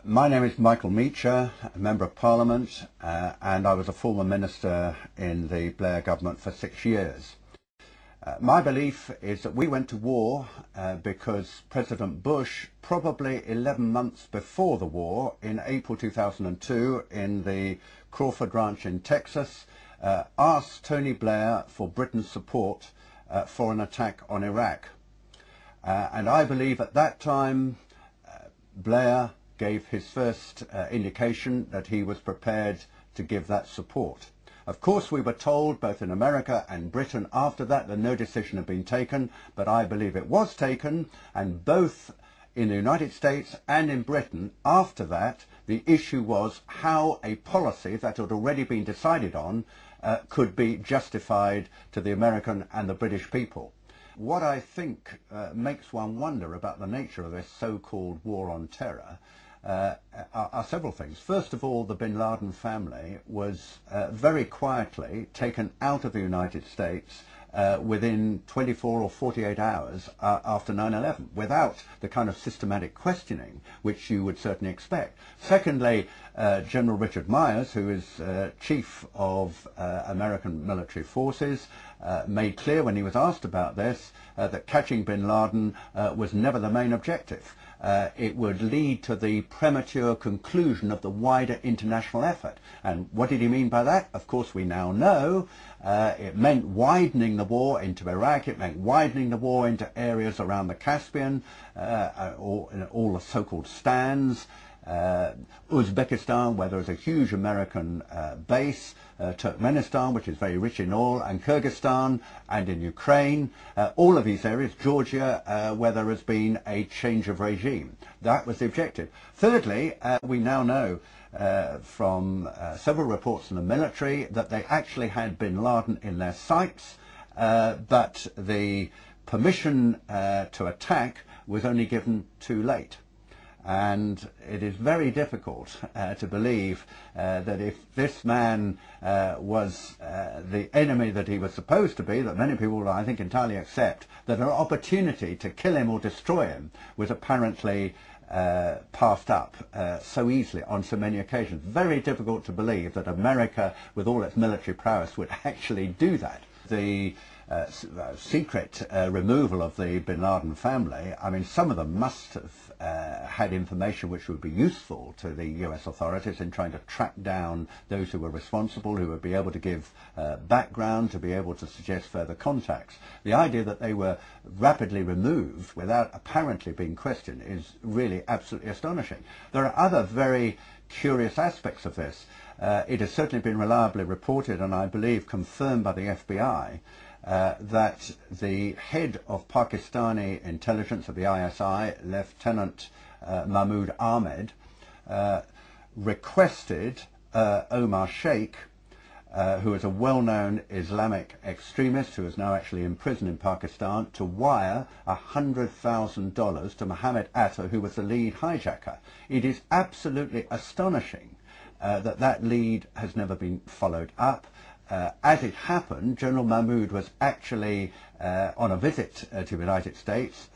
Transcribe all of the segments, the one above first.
My name is Michael Meacher, a Member of Parliament, and I was a former Minister in the Blair government for 6 years. My belief is that we went to war because President Bush, probably 11 months before the war, in April 2002, in the Crawford Ranch in Texas, asked Tony Blair for Britain's support for an attack on Iraq. And I believe at that time Blair gave his first indication that he was prepared to give that support. Of course, we were told, both in America and Britain, after that no decision had been taken, but I believe it was taken, and both in the United States and in Britain, after that, the issue was how a policy that had already been decided on could be justified to the American and the British people. What I think makes one wonder about the nature of this so-called war on terror are several things. First of all, the bin Laden family was very quietly taken out of the United States within 24 or 48 hours after 9/11, without the kind of systematic questioning which you would certainly expect. Secondly, General Richard Myers, who is Chief of American military forces, made clear when he was asked about this that catching bin Laden was never the main objective. It would lead to the premature conclusion of the wider international effort. And what did he mean by that? Of course, we now know it meant widening the war into Iraq, it meant widening the war into areas around the Caspian, all the so-called stands, Uzbekistan, where there is a huge American base, Turkmenistan, which is very rich in oil, and Kyrgyzstan, and in Ukraine, all of these areas, Georgia, where there has been a change of regime. That was the objective. Thirdly, we now know from several reports in the military that they actually had bin Laden in their sights, but the permission to attack was only given too late. And it is very difficult to believe that if this man was the enemy that he was supposed to be, that many people will, I think, entirely accept, that an opportunity to kill him or destroy him was apparently passed up so easily on so many occasions. Very difficult to believe that America, with all its military prowess, would actually do that. The secret removal of the bin Laden family, I mean, some of them must have had information which would be useful to the US authorities in trying to track down those who were responsible, who would be able to give background, to be able to suggest further contacts. The idea that they were rapidly removed without apparently being questioned is really absolutely astonishing. There are other very curious aspects of this. It has certainly been reliably reported, and I believe confirmed by the FBI, that the head of Pakistani intelligence of the ISI, Lieutenant Mahmoud Ahmed, requested Omar Sheikh, who is a well-known Islamic extremist who is now actually in prison in Pakistan, to wire $100,000 to Mohammed Atta, who was the lead hijacker. It is absolutely astonishing that lead has never been followed up. As it happened, General Mahmoud was actually on a visit to the United States,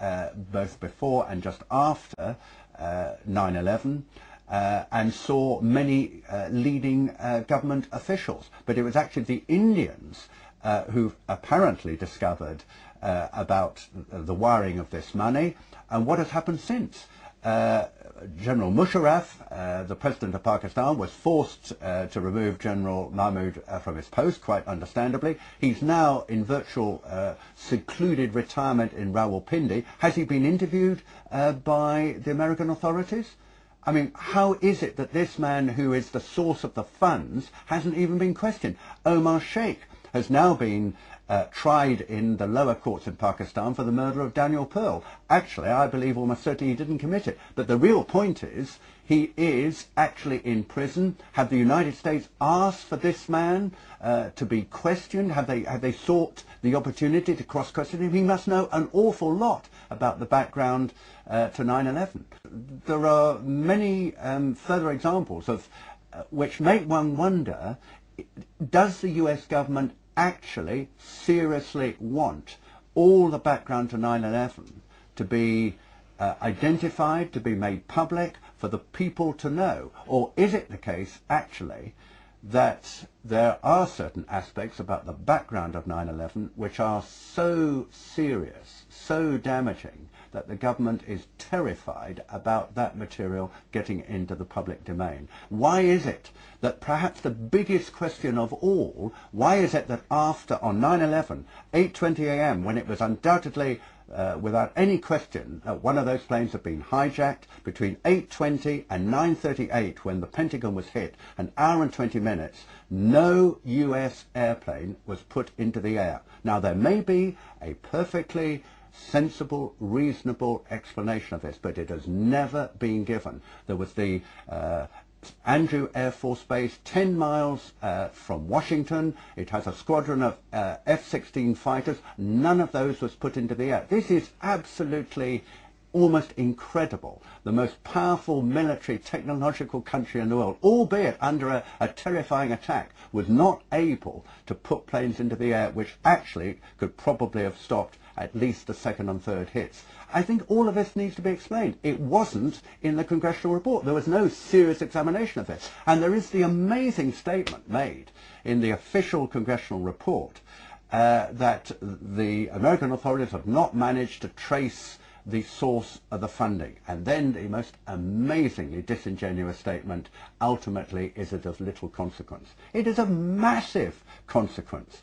both before and just after 9/11, and saw many leading government officials. But it was actually the Indians who apparently discovered about the wiring of this money. And what has happened since? General Musharraf, the president of Pakistan, was forced to remove General Mahmoud from his post, quite understandably. He's now in virtual secluded retirement in Rawalpindi. Has he been interviewed by the American authorities? I mean, how is it that this man, who is the source of the funds, hasn't even been questioned? Omar Sheikh has now been tried in the lower courts in Pakistan for the murder of Daniel Pearl. Actually, I believe almost certainly he didn't commit it. But the real point is, he is actually in prison. Have the United States asked for this man to be questioned? Have they sought the opportunity to cross-question him? He must know an awful lot about the background to 9/11. There are many further examples of which make one wonder, does the US government actually seriously want all the background to 9/11 to be identified, to be made public, for for the people to know? Or is it the case, actually, that there are certain aspects about the background of 9/11 which are so serious, so damaging, that the government is terrified about that material getting into the public domain? Why is it that perhaps the biggest question of all, why is it that after, on 9/11, 8:20 a.m., when it was undoubtedly without any question, one of those planes had been hijacked, between 8:20 and 9:38, when the Pentagon was hit, an hour and 20 minutes, no US airplane was put into the air. Now, there may be a perfectly sensible, reasonable explanation of this, but it has never been given. There was the Andrew Air Force Base, 10 miles from Washington. It has a squadron of F-16 fighters. None of those was put into the air. This is absolutely almost incredible. The most powerful military technological country in the world, albeit under a terrifying attack, was not able to put planes into the air, which actually could probably have stopped at least the second and third hits. I think all of this needs to be explained. It wasn't in the congressional report. There was no serious examination of this. And there is the amazing statement made in the official congressional report that the American authorities have not managed to trace the source of the funding. And then the most amazingly disingenuous statement, ultimately, is it of little consequence. It is of massive consequence.